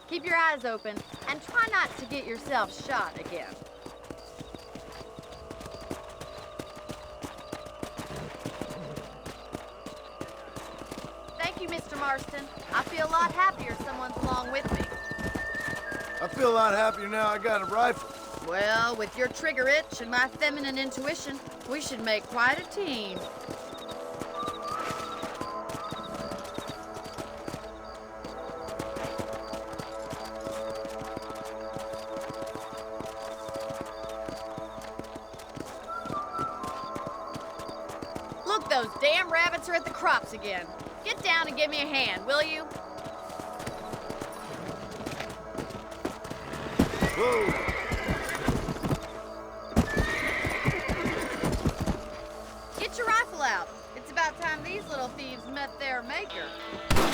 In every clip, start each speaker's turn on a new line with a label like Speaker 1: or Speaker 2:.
Speaker 1: Keep your eyes open and try not to get yourself shot again. Thank you, Mr. Marston. I feel a lot happier someone's along with me.
Speaker 2: I feel a lot happier now I got a rifle.
Speaker 1: Well, with your trigger itch and my feminine intuition, we should make quite a team. Look, those damn rabbits are at the crops again. Get down and give me a hand, will you?
Speaker 2: Whoa!
Speaker 1: Get your rifle out. It's about time these little thieves met their maker. Good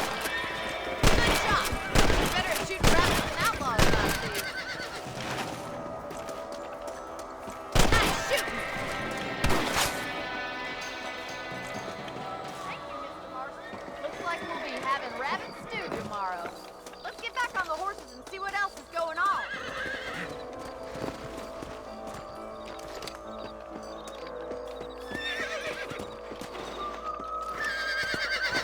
Speaker 1: shot. You're better at shooting rabbits than outlaws nowadays. Nice shooting. Thank you, Mr. Marston. Looks like we'll be having rabbit stew tomorrow. Let's get back on the horses and see what else is going on.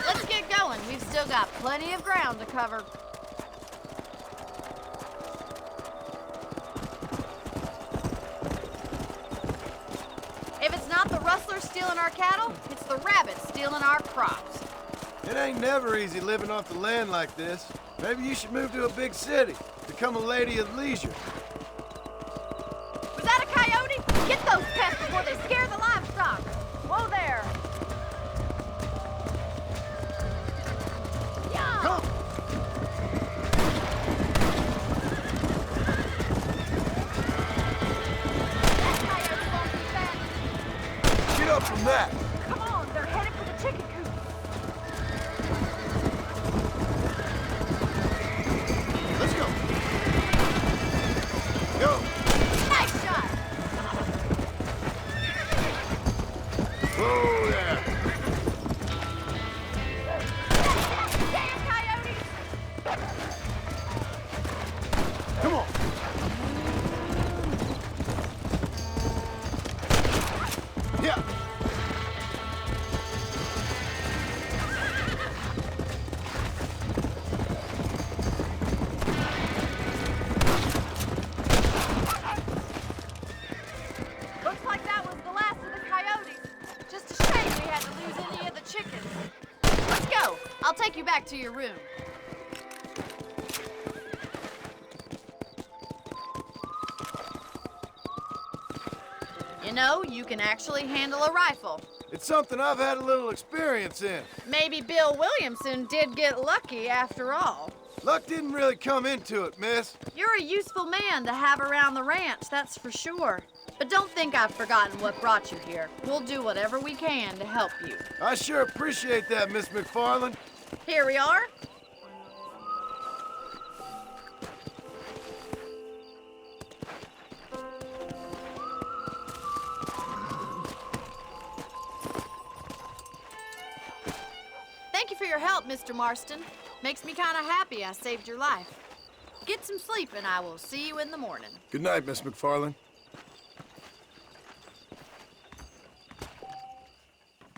Speaker 1: Let's get going. We've still got plenty of ground to cover. If it's not the rustlers stealing our cattle, it's the rabbits stealing our crops.
Speaker 2: It ain't never easy living off the land like this. Maybe you should move to a big city. Become a lady of leisure.
Speaker 1: Was that a coyote? Get those pests before they scare the livestock. Whoa there. Yeah.
Speaker 2: Come!
Speaker 1: That coyote won't be fast.
Speaker 2: Get up from that!
Speaker 1: Come on, they're headed for the chicken coop.
Speaker 2: Let's go! Go!
Speaker 1: Nice shot.
Speaker 2: Whoa there!
Speaker 1: Damn coyotes.
Speaker 2: Come on! Yeah!
Speaker 1: Looks like that was the last of the coyotes. Just a shame we had to lose any of the chickens. Let's go. I'll take you back to your room. You know, you can actually handle a rifle.
Speaker 2: It's something I've had a little experience in.
Speaker 1: Maybe Bill Williamson did get lucky after all.
Speaker 2: Luck didn't really come into it, miss.
Speaker 1: You're a useful man to have around the ranch, that's for sure. But don't think I've forgotten what brought you here. We'll do whatever we can to help you.
Speaker 2: I sure appreciate that, Miss McFarland.
Speaker 1: Here we are. Thank you for your help, Mr. Marston. Makes me kind of happy I saved your life. Get some sleep and I will see you in the morning.
Speaker 2: Good night, Miss McFarland.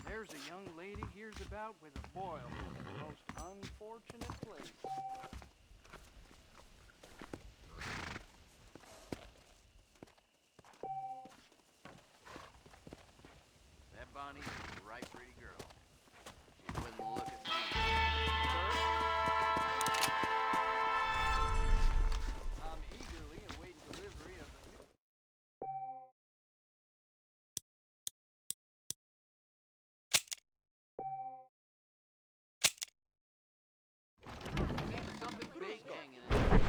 Speaker 3: There's a young lady hears about with a boil in the most unfortunate place. That Bonnie's a right pretty girl. She wouldn't look at me. I'm eagerly awaiting delivery of the new... Something big hanging in it.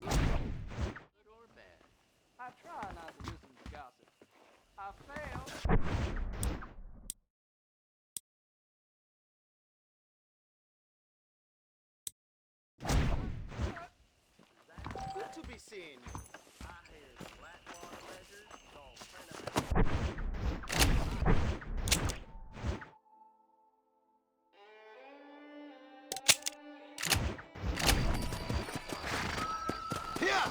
Speaker 3: Good or bad. I try not to listen to gossip. I fail.
Speaker 2: seeing you.
Speaker 3: I hear the Blackwater Ledger is all sentimental.
Speaker 2: Yeah!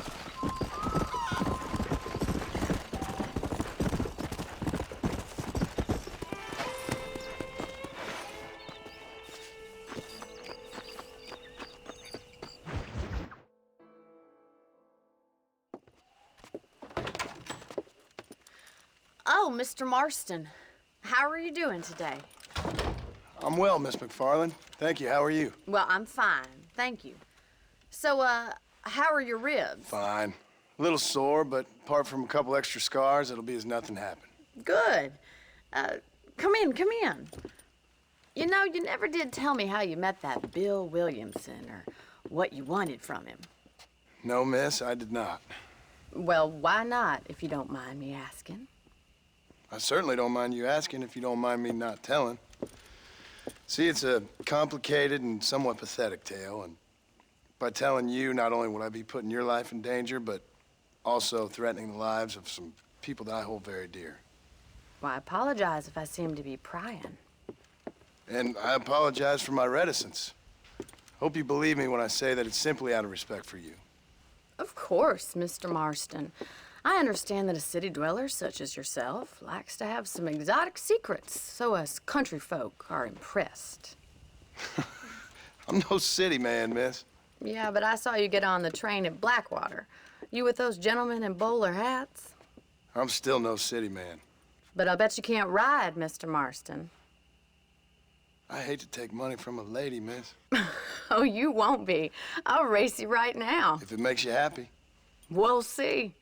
Speaker 1: Oh, Mr. Marston. How are you doing today?
Speaker 2: I'm well, Miss McFarland. Thank you. How are you?
Speaker 1: Well, I'm fine. Thank you. So, how are your ribs?
Speaker 2: Fine. A little sore, but apart from a couple extra scars, it'll be as nothing happened.
Speaker 1: Good. Come in, come in. You know, you never did tell me how you met that Bill Williamson or what you wanted from him.
Speaker 2: No, miss, I did not.
Speaker 1: Well, why not, if you don't mind me asking?
Speaker 2: I certainly don't mind you asking if you don't mind me not telling. See, it's a complicated and somewhat pathetic tale, and by telling you, not only would I be putting your life in danger, but also threatening the lives of some people that I hold very dear.
Speaker 1: Well, I apologize if I seem to be prying.
Speaker 2: And I apologize for my reticence. Hope you believe me when I say that it's simply out of respect for you.
Speaker 1: Of course, Mr. Marston. I understand that a city dweller such as yourself likes to have some exotic secrets, so us country folk are impressed.
Speaker 2: I'm no city man, miss.
Speaker 1: Yeah, but I saw you get on the train at Blackwater. You with those gentlemen in bowler hats?
Speaker 2: I'm still no city man.
Speaker 1: But I'll bet you can't ride, Mr. Marston.
Speaker 2: I hate to take money from a lady, miss.
Speaker 1: Oh, you won't be. I'll race you right now.
Speaker 2: If it makes you happy.
Speaker 1: We'll see.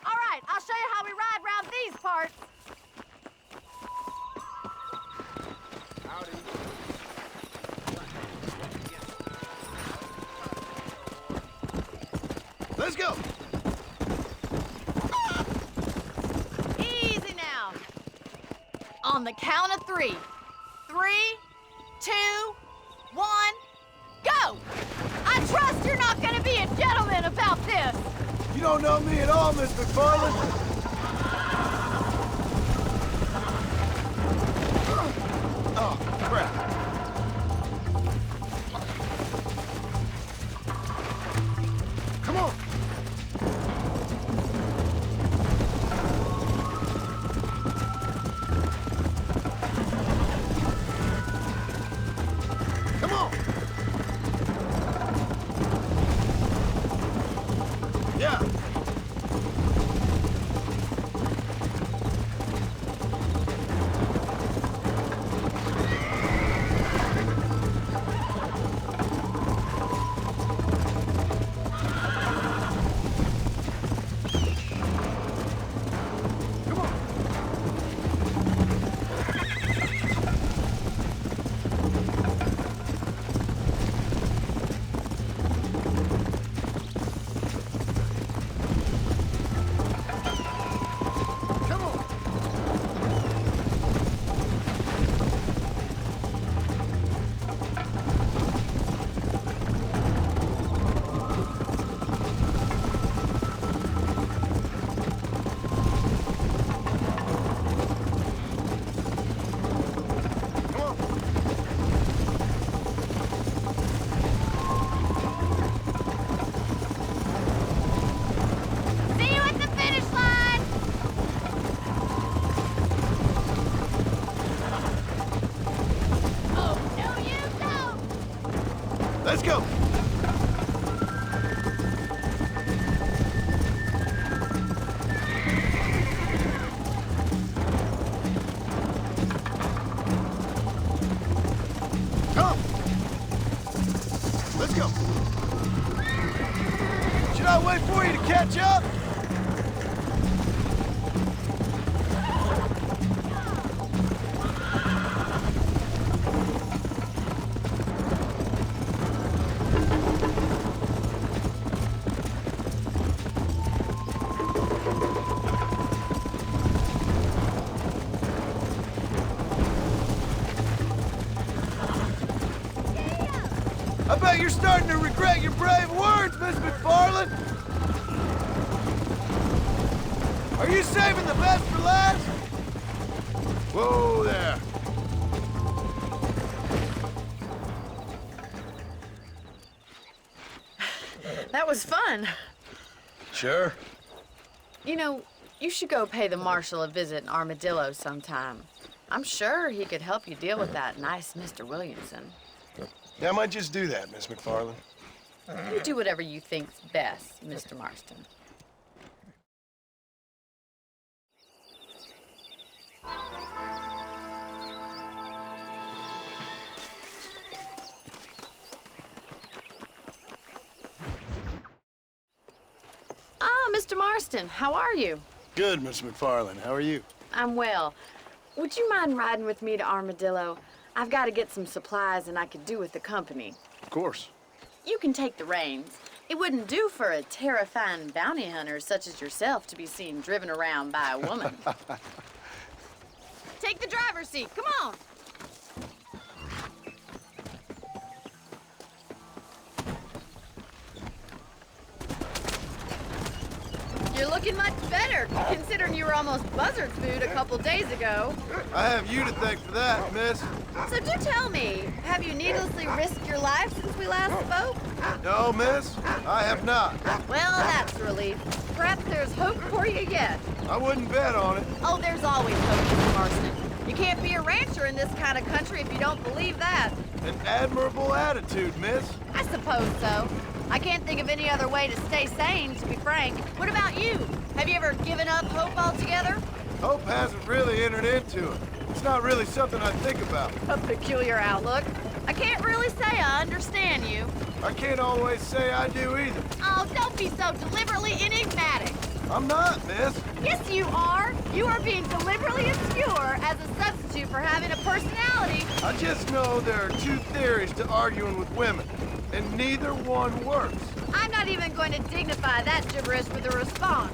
Speaker 1: All right, I'll show you how we ride round these parts.
Speaker 2: Howdy. Let's go.
Speaker 1: Easy now. On the count of 3. 3, 2, 1, go! I trust you're not gonna be a gentleman about this.
Speaker 2: You don't know me at all, Miss McFarland. Oh, crap. Come on. Come on. Yeah.
Speaker 1: See you at the finish line. Oh, no, you don't.
Speaker 2: Let's go. Come. Let's go. Should I wait for you to catch up? you're starting to regret your brave words, Miss McFarland. Are you saving the best for last? Whoa there.
Speaker 1: That was fun.
Speaker 2: Sure.
Speaker 1: You know, you should go pay the marshal a visit in Armadillo sometime. I'm sure he could help you deal with that nice Mr. Williamson.
Speaker 2: Yeah, I might just do that, Miss McFarland.
Speaker 1: You do whatever you think's best, Mr. Marston. Ah, Mr. Marston, how are you?
Speaker 2: Good, Miss McFarland. How are you?
Speaker 1: I'm well. Would you mind riding with me to Armadillo? I've got to get some supplies and I could do with the company.
Speaker 2: Of course.
Speaker 1: You can take the reins. It wouldn't do for a terrifying bounty hunter such as yourself to be seen driven around by a woman. Take the driver's seat. Come on. You're looking much better, considering you were almost buzzard food a couple days ago.
Speaker 2: I have you to thank for that, miss.
Speaker 1: So do tell me, have you needlessly risked your life since we last spoke?
Speaker 2: No, miss, I have not.
Speaker 1: Well, that's a relief. Perhaps there's hope for you yet.
Speaker 2: I wouldn't bet on it.
Speaker 1: Oh, there's always hope, Mr. Marston. You can't be a rancher in this kind of country if you don't believe that.
Speaker 2: An admirable attitude, miss.
Speaker 1: I suppose so. I can't think of any other way to stay sane, to be frank. What about you? Have you ever given up hope altogether?
Speaker 2: Hope hasn't really entered into it. It's not really something I think about.
Speaker 1: A peculiar outlook. I can't really say I understand you.
Speaker 2: I can't always say I do either.
Speaker 1: Oh, don't be so deliberately enigmatic.
Speaker 2: I'm not, miss.
Speaker 1: Yes, you are. You are being deliberately obscure as a substitute for having a personality.
Speaker 2: I just know there are two theories to arguing with women, and neither one works.
Speaker 1: I'm not even going to dignify that gibberish with a response.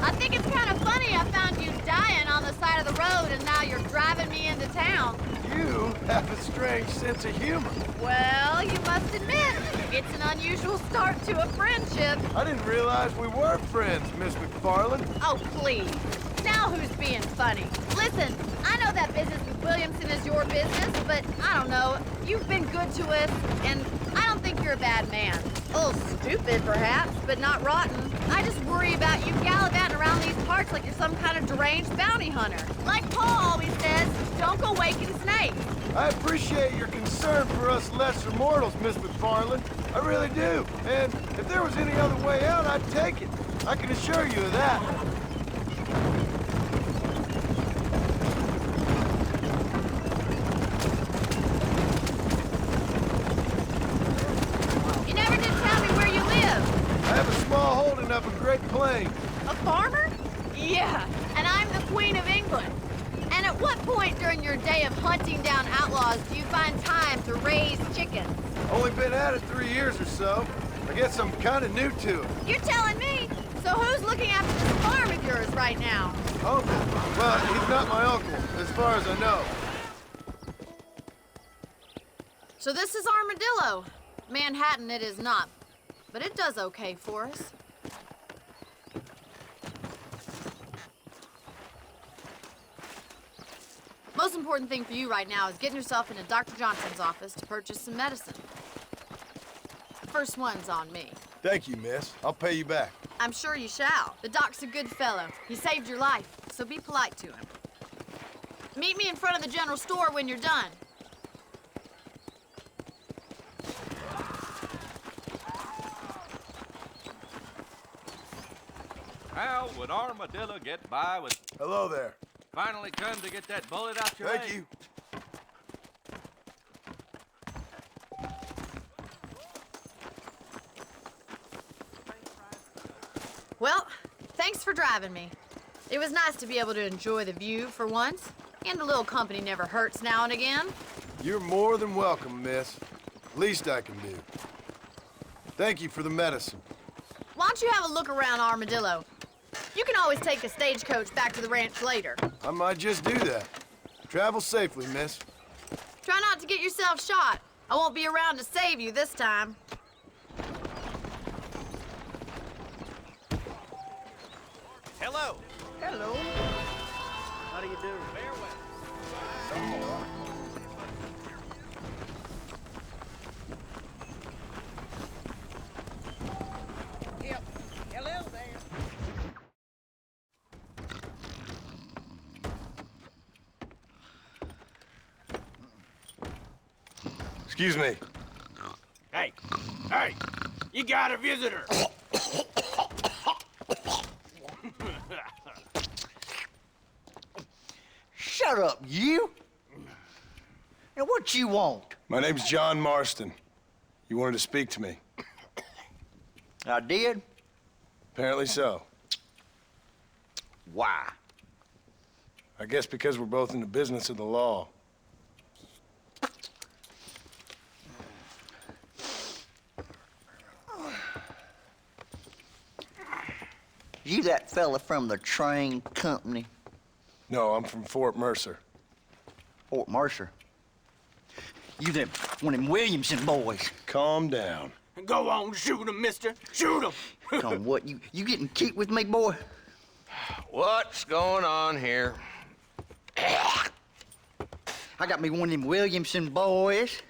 Speaker 1: I think it's kind of funny I found you dying on the side of the road and now you're driving me into town.
Speaker 2: You have a strange sense of humor.
Speaker 1: Well, you must admit, it's an unusual start to a friendship.
Speaker 2: I didn't realize we were friends, Miss McFarland.
Speaker 1: Oh, please. Now who's being funny? Listen, I know that business with Williamson is your business, but I don't know. You've been good to us, and I don't think you're a bad man. A little stupid, perhaps, but not rotten. I just worry about you gallivanting around these parts like you're some kind of deranged bounty hunter. Like Paul always says, don't go waking snakes.
Speaker 2: I appreciate your concern for us lesser mortals, Miss McFarland. I really do. And if there was any other way out, I'd take it. I can assure you of that.
Speaker 1: You never did tell me where you live.
Speaker 2: I have a small holding up in Great Plains.
Speaker 1: A farmer? Yeah, and I'm the Queen of England. And at what point during your day of hunting down outlaws do you find time to raise chickens?
Speaker 2: Only been at it 3 years or so. I guess I'm kind of new to it.
Speaker 1: You're telling me? So who's looking after this farm of yours right now?
Speaker 2: Uncle? Well, he's not my uncle, as far as I know.
Speaker 1: So this is Armadillo. Manhattan it is not, but it does okay for us. Most important thing for you right now is getting yourself into Dr. Johnson's office to purchase some medicine. The first one's on me.
Speaker 2: Thank you, miss. I'll pay you back.
Speaker 1: I'm sure you shall. The doc's a good fellow. He saved your life, so be polite to him. Meet me in front of the general store when you're done.
Speaker 4: How would Armadillo get by with...
Speaker 2: Hello there.
Speaker 4: Finally come to get that bullet out your leg?
Speaker 2: Thank you.
Speaker 1: Well, thanks for driving me. It was nice to be able to enjoy the view for once, and a little company never hurts now and again.
Speaker 2: You're more than welcome, miss. Least I can do. Thank you for the medicine.
Speaker 1: Why don't you have a look around Armadillo? You can always take a stagecoach back to the ranch later.
Speaker 2: I might just do that. Travel safely, miss.
Speaker 1: Try not to get yourself shot. I won't be around to save you this time.
Speaker 3: Hello. Hello. How do you do? Yep. Hello there.
Speaker 2: Excuse me.
Speaker 3: Hey, hey, you got a visitor.
Speaker 5: Shut up, you! Now, what you want?
Speaker 2: My name's John Marston. You wanted to speak to me.
Speaker 5: I did?
Speaker 2: Apparently so.
Speaker 5: Why?
Speaker 2: I guess because we're both in the business of the law.
Speaker 5: You that fella from the train company,
Speaker 2: No, I'm from Fort Mercer.
Speaker 5: Fort Mercer? You them one of them Williamson boys.
Speaker 2: Calm down.
Speaker 3: Go on, shoot him, mister. Shoot him.
Speaker 5: Come on, what, you getting keep with me, boy?
Speaker 4: What's going on here?
Speaker 5: I got me one of them Williamson boys.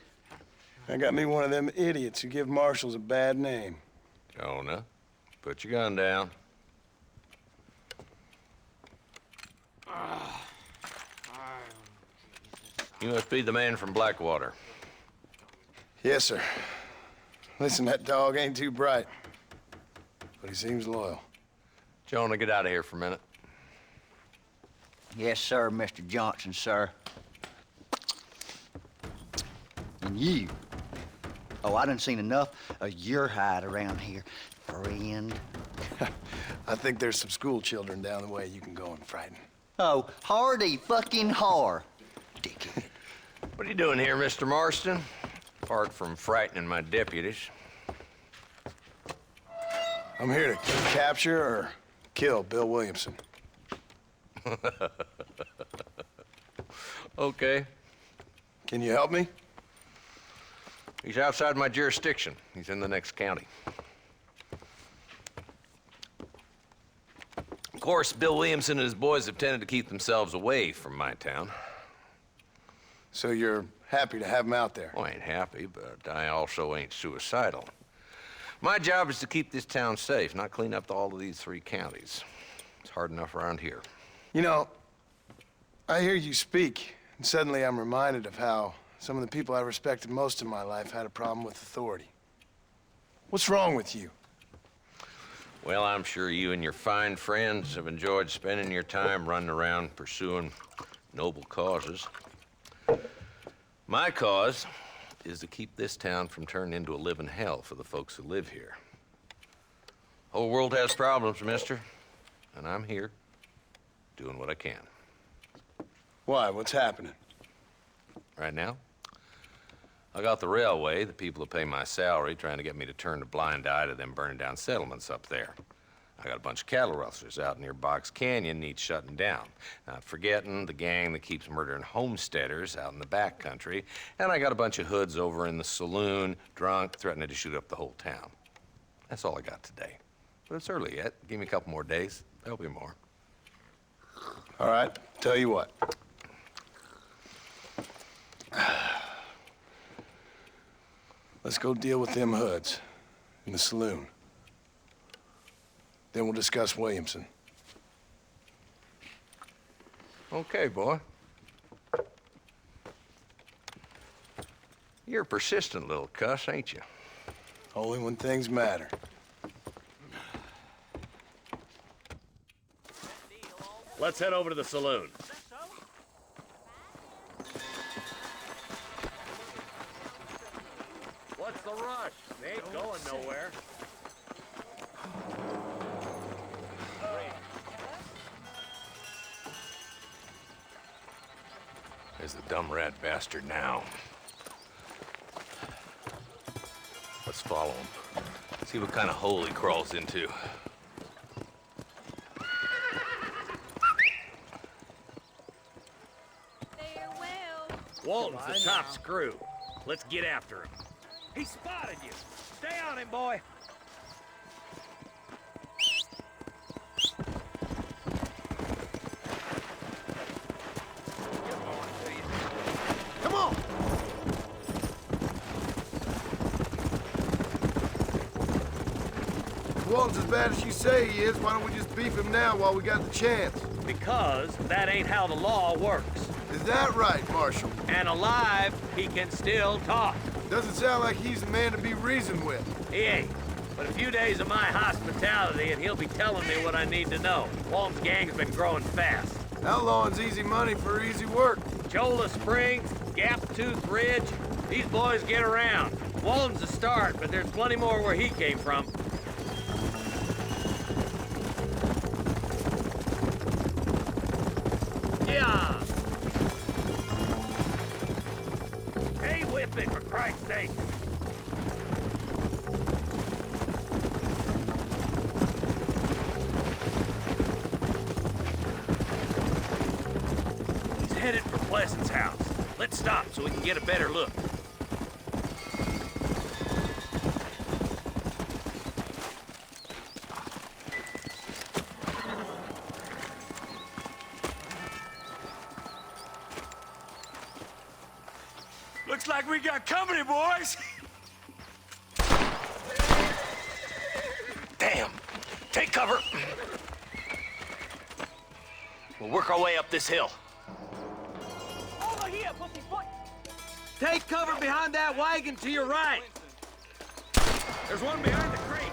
Speaker 2: I got me one of them idiots who give marshals a bad name.
Speaker 4: Jonah, put your gun down. You must be the man from Blackwater.
Speaker 2: Yes, sir. Listen, that dog ain't too bright, but he seems loyal.
Speaker 4: Jonah, get out of here for a minute.
Speaker 5: Yes, sir, Mr. Johnson, sir. And you. Oh, I done seen enough of your hide around here, friend.
Speaker 2: I think there's some school children down the way you can go and frighten.
Speaker 5: Oh, hardy fucking har. Dickhead.
Speaker 4: What are you doing here, Mr. Marston? Apart from frightening my deputies.
Speaker 2: I'm here to capture or kill Bill Williamson.
Speaker 4: Okay.
Speaker 2: Can you help me?
Speaker 4: He's outside my jurisdiction. He's in the next county. Of course, Bill Williamson and his boys have tended to keep themselves away from my town.
Speaker 2: So you're happy to have him out there?
Speaker 4: Well, I ain't happy, but I also ain't suicidal. My job is to keep this town safe, not clean up all of these 3 counties. It's hard enough around here.
Speaker 2: You know, I hear you speak, and suddenly I'm reminded of how some of the people I respected most in my life had a problem with authority. What's wrong with you?
Speaker 4: Well, I'm sure you and your fine friends have enjoyed spending your time running around pursuing noble causes. My cause is to keep this town from turning into a living hell for the folks who live here. Whole world has problems, mister, and I'm here doing what I can.
Speaker 2: Why? What's happening?
Speaker 4: Right now, I got the railway, the people who pay my salary, trying to get me to turn a blind eye to them burning down settlements up there. I got a bunch of cattle rustlers out near Box Canyon needs shutting down. Not forgetting the gang that keeps murdering homesteaders out in the back country. And I got a bunch of hoods over in the saloon, drunk, threatening to shoot up the whole town. That's all I got today. But it's early yet. Give me a couple more days. There'll be more.
Speaker 2: All right, tell you what. Let's go deal with them hoods in the saloon. Then we'll discuss Williamson.
Speaker 4: Okay, boy. You're a persistent little cuss, ain't you?
Speaker 2: Only when things matter.
Speaker 6: Let's head over to the saloon. What's the rush? They ain't going nowhere.
Speaker 4: There's the dumb rat bastard now. Let's follow him. See what kind of hole he crawls into.
Speaker 6: Walton's the top screw. Let's get after him. He spotted you. Stay on him, boy.
Speaker 2: Come on! If Walton's as bad as you say he is, why don't we just beef him now while we got the chance?
Speaker 6: Because that ain't how the law works.
Speaker 2: Is that right, Marshal?
Speaker 6: And alive, he can still talk.
Speaker 2: Doesn't sound like he's the man to be reasoned with.
Speaker 6: He ain't. But a few days of my hospitality and he'll be telling me what I need to know. Walton's gang's been growing fast.
Speaker 2: Outlawing's easy money for easy work.
Speaker 6: Cholla Springs, Gap Tooth Ridge, these boys get around. Walton's a start, but there's plenty more where he came from. Yeah! Hey, whip it, for Christ's sake! He's headed for Pleasant's house. Let's stop so we can get a better look. Looks like we got company, boys! Damn! Take cover! We'll work our way up this hill. Over here, pussyfoot! Take cover behind that wagon to your right. There's one behind the crate.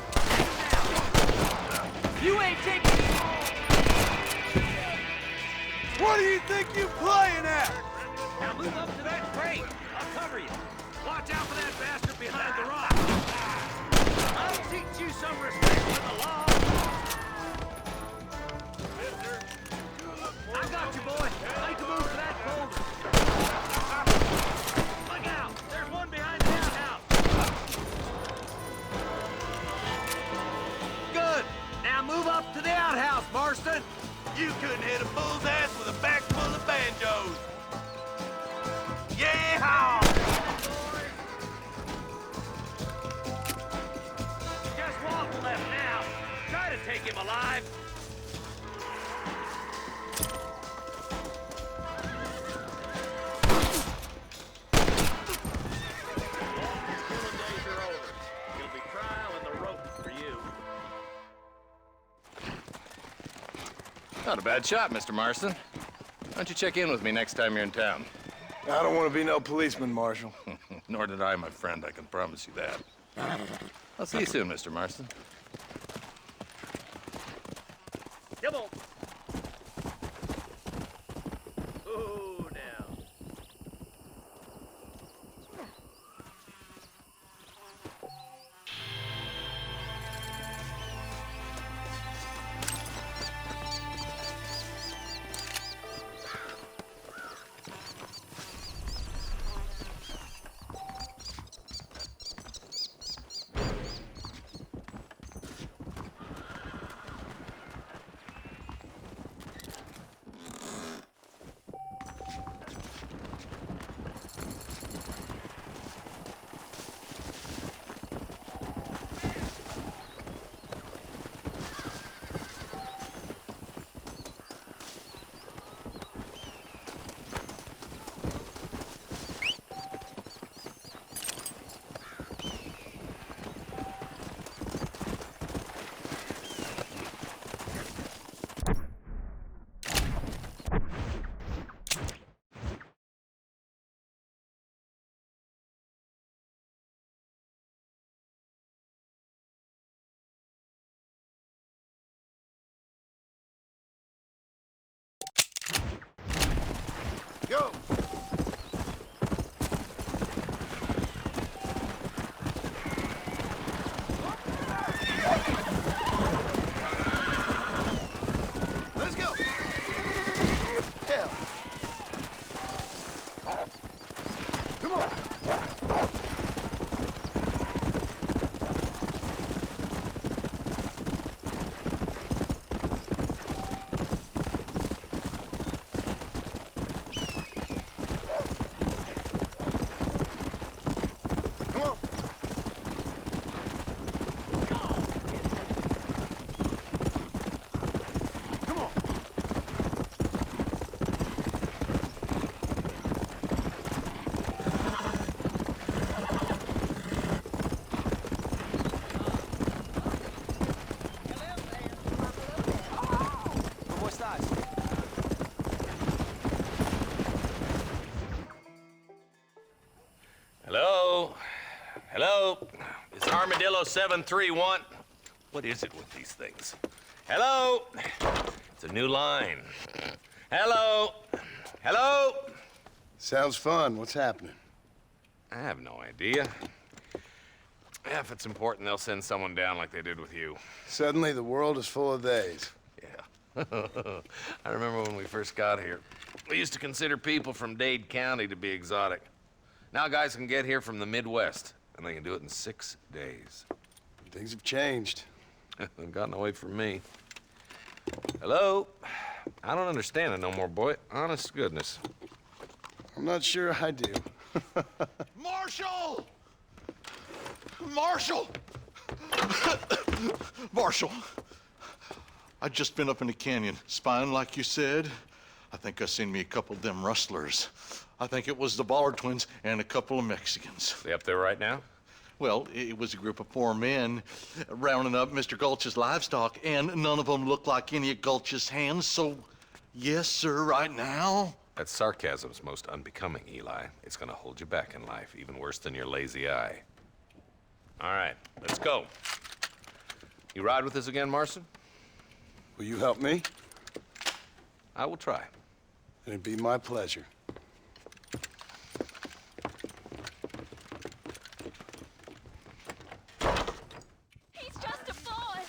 Speaker 6: You ain't taking it.
Speaker 2: What do you think you playing at?
Speaker 6: Now move up to that crate. I'll cover you. Watch out for that bastard behind the rock. I'll teach you some respect for the law. I got you, boy. Make a move to that boulder. Look out! There's one behind the outhouse. Good. Now move up to the outhouse, Marston.
Speaker 7: You couldn't hit a bull's ass with a back full of banjos. Yeah!
Speaker 6: Just walk left now. Try to take him alive. Killing days are over. You'll be trial and the rope for you.
Speaker 4: Not a bad shot, Mr. Marston. Why don't you check in with me next time you're in town?
Speaker 2: I don't want to be no policeman, Marshal.
Speaker 4: Nor did I, my friend. I can promise you that. I'll see you soon, Mr. Marston.
Speaker 6: Come on. Oh, now.
Speaker 2: Go! Let's go! Hell! Come on!
Speaker 4: Hello? Is Armadillo 731? What is it with these things? Hello? It's a new line. Hello? Hello?
Speaker 2: Sounds fun. What's happening?
Speaker 4: I have no idea. Yeah, if it's important, they'll send someone down like they did with you.
Speaker 2: Suddenly, the world is full of theys.
Speaker 4: Yeah. I remember when we first got here. We used to consider people from Dade County to be exotic. Now guys can get here from the Midwest, and they can do it in 6 days.
Speaker 2: Things have changed.
Speaker 4: They've gotten away from me. Hello? I don't understand it no more, boy. Honest to goodness.
Speaker 2: I'm not sure I do.
Speaker 8: Marshall! Marshall! Marshall! I just been up in the canyon, spying like you said. I think I seen me a couple of them rustlers. I think it was the Ballard twins and a couple of Mexicans.
Speaker 4: They up there right now?
Speaker 8: Well, it was a group of 4 men rounding up Mr. Gulch's livestock, and none of them looked like any of Gulch's hands, so yes, sir, right now.
Speaker 4: That sarcasm's most unbecoming, Eli. It's gonna hold you back in life, even worse than your lazy eye. All right, let's go. You ride with us again, Marson?
Speaker 2: Will you help me?
Speaker 4: I will try.
Speaker 2: It'd be my pleasure.
Speaker 1: He's just a boy.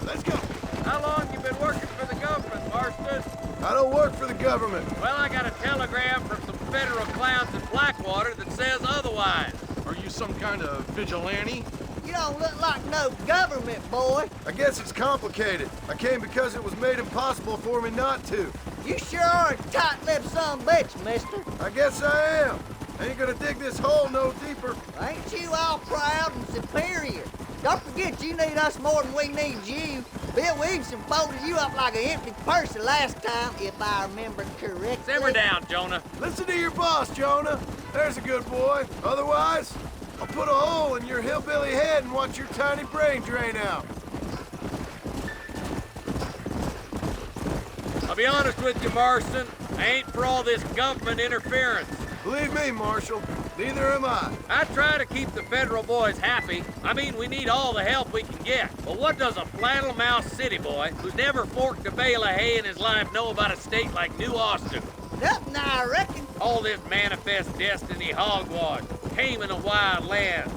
Speaker 2: Let's go.
Speaker 3: How long you been working for the government, Marston?
Speaker 2: I don't work for the government.
Speaker 3: Well, I got a telegram from some federal clowns in Blackwater that says otherwise.
Speaker 8: Are you some kind of vigilante?
Speaker 9: You don't look like no government boy.
Speaker 2: I guess it's complicated. I came because it was made impossible for me not to.
Speaker 9: You sure are a tight-lipped son of a bitch, mister.
Speaker 2: I guess I am. Ain't gonna dig this hole no deeper.
Speaker 9: Ain't you all proud and superior? Don't forget you need us more than we need you. Bill Williamson folded you up like an empty purse the last time, if I remember correctly.
Speaker 3: Simmer down, Jonah.
Speaker 2: Listen to your boss, Jonah. There's a good boy. Otherwise, I'll put a hole in your hillbilly head and watch your tiny brain drain out.
Speaker 3: I'll be honest with you, Marston. I ain't for all this government interference.
Speaker 2: Believe me, Marshal, neither am I.
Speaker 3: I try to keep the federal boys happy. I mean, we need all the help we can get. But what does a flannel-mouthed city boy who's never forked a bale of hay in his life know about a state like New Austin?
Speaker 9: Nothing, I reckon.
Speaker 3: All this manifest destiny hogwash, taming a wild land.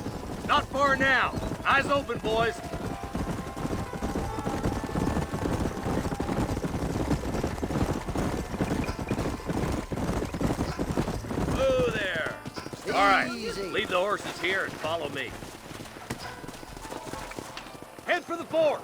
Speaker 3: Not far now. Eyes open, boys. Whoa there. All right,
Speaker 9: Easy.
Speaker 3: leave the horses here and follow me. Head for the fort.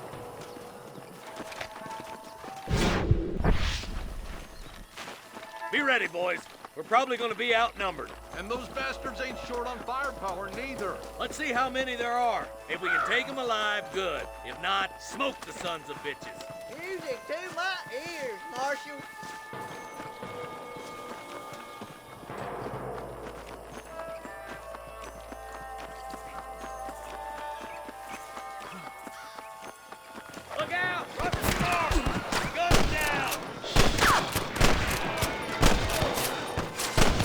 Speaker 3: Be ready, boys. We're probably going to be outnumbered.
Speaker 8: And those bastards ain't short on firepower neither.
Speaker 3: Let's see how many there are. If we can take them alive, good. If not, smoke the sons of bitches.
Speaker 9: Music to my ears, Marshal.
Speaker 3: Look out! Run the car! Guns down!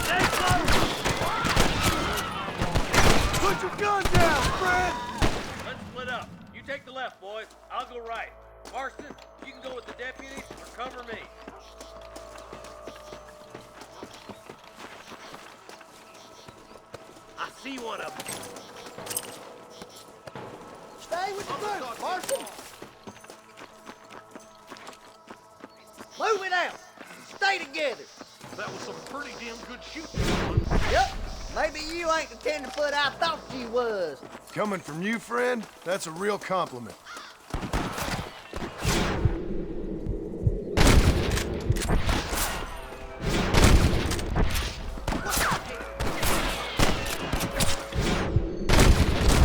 Speaker 3: Stay close!
Speaker 2: Put your gun down, Fred!
Speaker 3: Let's split up. You take the left, boys. I'll go right. Marston, you can go with the deputies or cover me. I see one of them.
Speaker 9: Stay with the group, Marshal. Move it out. Stay together.
Speaker 8: That was some pretty damn good shooting.
Speaker 9: Yep. Maybe you ain't the tenderfoot I thought you was.
Speaker 2: Coming from you, friend, that's a real compliment.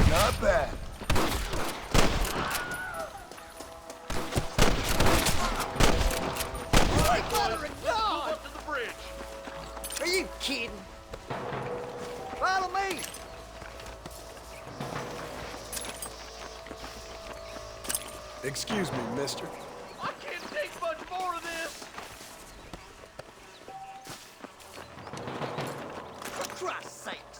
Speaker 2: Not bad.
Speaker 9: Hey, mother of God!
Speaker 8: Up to the bridge.
Speaker 9: Are you kidding? Follow me.
Speaker 2: Excuse me, mister.
Speaker 7: I can't take much more of this.
Speaker 9: For Christ's sakes.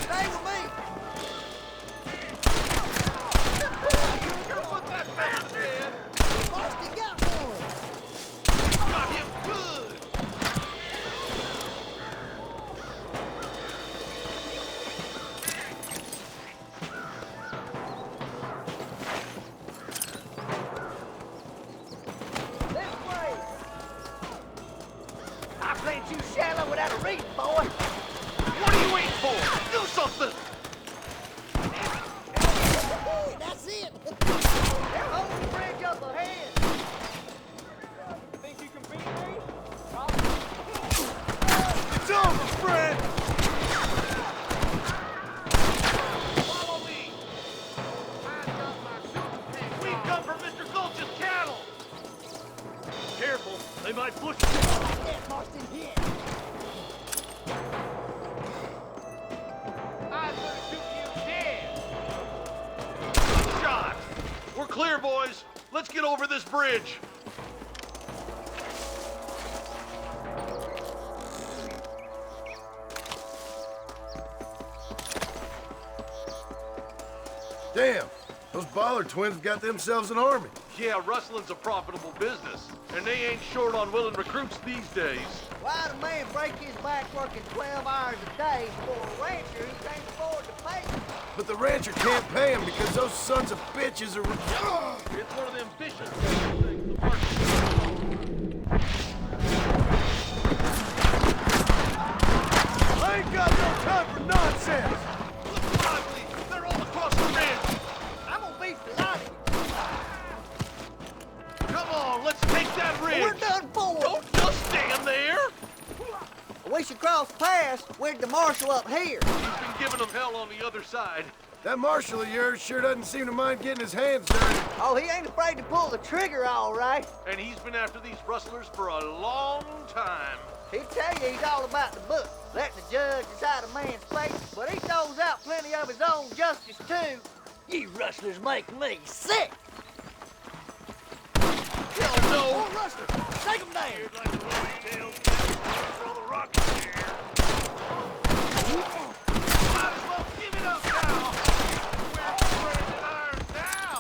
Speaker 9: Stay with me.
Speaker 7: Put that man dead.
Speaker 9: Marston got one.
Speaker 7: Got him good.
Speaker 9: This way. I played too shallow without a reading, boy.
Speaker 7: What are you waiting for? Do something.
Speaker 9: That's it. They're holding the bridge up ahead. Think you can beat me?
Speaker 7: It's over, Fred. Follow me. We come from Mr. Gulch's cattle. Careful, they might push you.
Speaker 9: That Marston hit.
Speaker 7: I'm gonna shoot you dead. Shot. We're clear, boys. Let's get over this bridge.
Speaker 2: Damn, those Bollard twins got themselves an army.
Speaker 7: Yeah, rustling's a profitable business, and they ain't short on willing recruits these days.
Speaker 9: Why'd a man break his back working 12 hours a day for a rancher who can't afford to pay him?
Speaker 2: But the rancher can't pay him because those sons of bitches are...
Speaker 7: It's one of them vicious things the market.
Speaker 2: I ain't got no time for nonsense!
Speaker 7: Look lively! They're all across the ridge!
Speaker 9: I'm gonna be delighted.
Speaker 7: Come on, let's take that ridge!
Speaker 9: We're done for.
Speaker 7: Don't just stand there!
Speaker 9: We should cross the pass with the marshal up here.
Speaker 7: He's been giving them hell on the other side.
Speaker 2: That marshal of yours sure doesn't seem to mind getting his hands dirty.
Speaker 9: Oh, he ain't afraid to pull the trigger, all right.
Speaker 7: And he's been after these rustlers for a long time.
Speaker 9: He'd tell you he's all about the book, letting the judge decide a man's fate, but he throws out plenty of his own justice, too. You rustlers make me sick.
Speaker 7: Hell no!
Speaker 9: More rustlers, take them down.
Speaker 7: Here's like a rolling tail. Throw the rock in there. Might as well give it up now. We're burning iron now.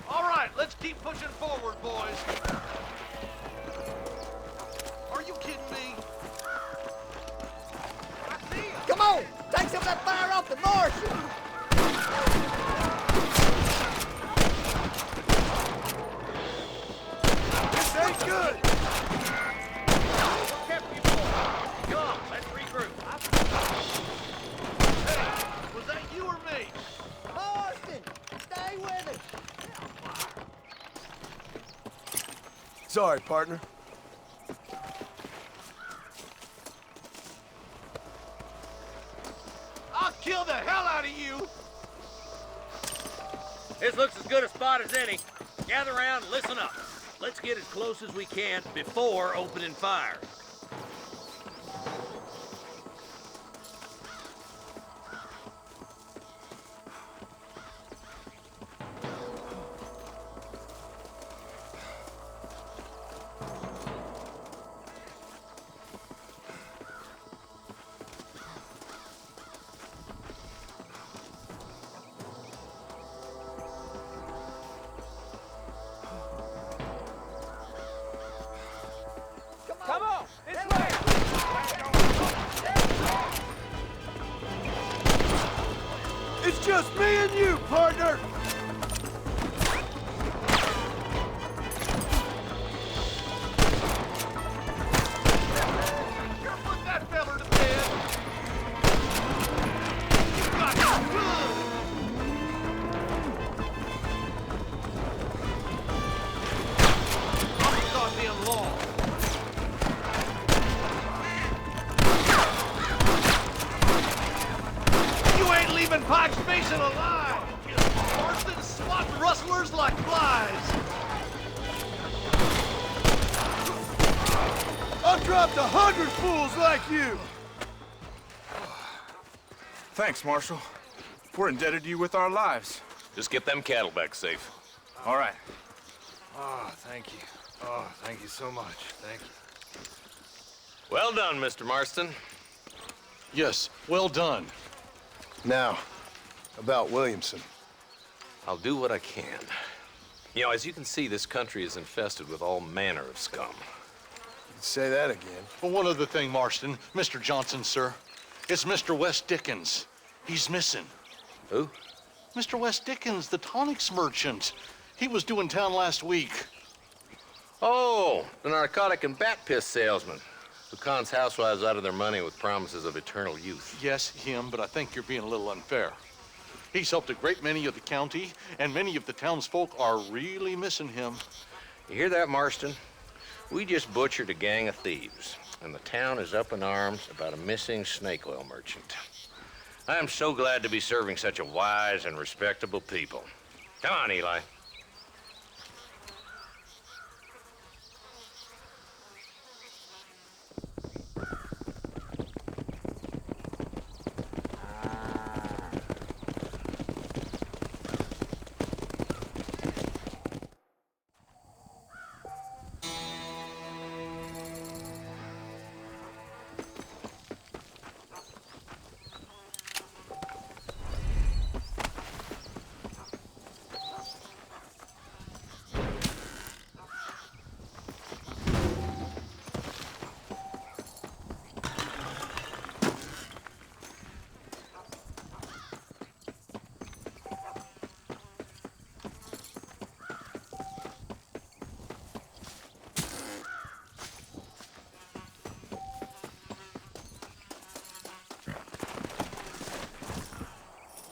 Speaker 7: All right, let's keep pushing forward, boys. Are you kidding me? I see him.
Speaker 9: Come on, take some of that fire off the marshal.
Speaker 2: This ain't good!
Speaker 3: What kept you going? Come on, let's regroup.
Speaker 7: Hey, was that you or me?
Speaker 9: Marston, stay with us.
Speaker 2: Sorry, partner.
Speaker 7: I'll kill the hell out of you.
Speaker 3: This looks as good a spot as any. Gather around and listen up. Let's get as close as we can before opening fire.
Speaker 9: Come on, this way.
Speaker 2: It's just me and you, partner!
Speaker 7: Put that feller to bed. You got him good. I'm a goddamn law. You ain't leaving Pike's Basin alive. Marston's swatting rustlers like flies.
Speaker 2: I've dropped 100 fools like you!
Speaker 10: Thanks, Marshal.
Speaker 7: We're indebted to you with our lives.
Speaker 4: Just get them cattle back safe.
Speaker 7: All right. Oh, thank you. Oh, thank you so much. Thank you.
Speaker 4: Well done, Mr. Marston.
Speaker 8: Yes, well done.
Speaker 2: Now, about Williamson.
Speaker 4: I'll do what I can. You know, as you can see, this country is infested with all manner of scum.
Speaker 2: Say that again.
Speaker 8: Well, one other thing, Marston. Mr. Johnson, sir. It's Mr. West Dickens. He's missing.
Speaker 4: Who?
Speaker 8: Mr. West Dickens, the tonics merchant. He was due in town last week.
Speaker 4: Oh, the narcotic and bat piss salesman who cons housewives out of their money with promises of eternal youth.
Speaker 8: Yes, him, but I think you're being a little unfair. He's helped a great many of the county, and many of the townsfolk are really missing him.
Speaker 4: You hear that, Marston? We just butchered a gang of thieves, and the town is up in arms about a missing snake oil merchant. I am so glad to be serving such a wise and respectable people. Come on, Eli.